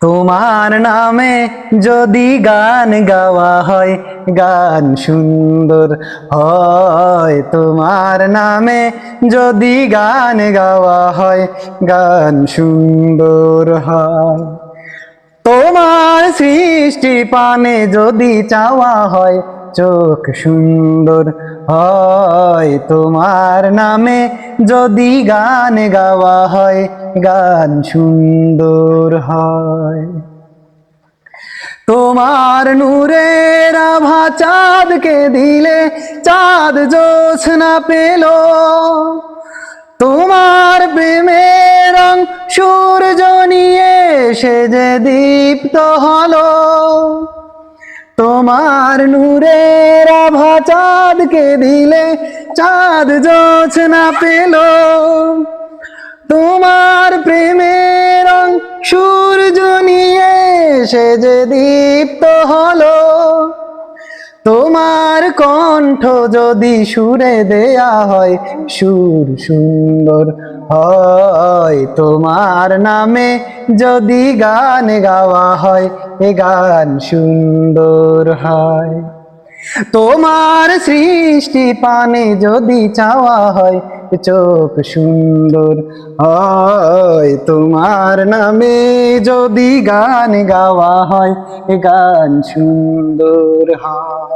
তোমার নামে যদি গান গাওয়া হয়, গান সুন্দর হয়। তোমার নামে যদি গান গাওয়া হয়, গান সুন্দর হয়। তোমার সৃষ্টি পানে যদি চাওয়া হয়, চোখ সুন্দর হয়। তোমার নামে যদি গান গাওয়া হয়, গান সুন্দর হয়। তোমার নূরের আভা চাঁদকে দিলে, চাঁদ জ্যোৎস্না পেল। তোমার প্রেমের রং সূর্য নিয়ে সে যে দীপ্ত হলো। তোমার নূরের আভা চাঁদকে দিলে, চাঁদ জ্যোৎস্না পেল। তোমার প্রেমের রং সূর্য নিয়ে সে যে দীপ্ত হলো। তোমার কণ্ঠ যদি সুরে দেয়া হয়, সুর সুন্দর হয়। তোমার নামে যদি গান গাওয়া হয়, এ গান সুন্দর হয়। তোমার সৃষ্টি পানে যদি চাওয়া হয়, চোখ সুন্দর হয়। তোমার নামে যদি গান গাওয়া হয়, গান সুন্দর হয়।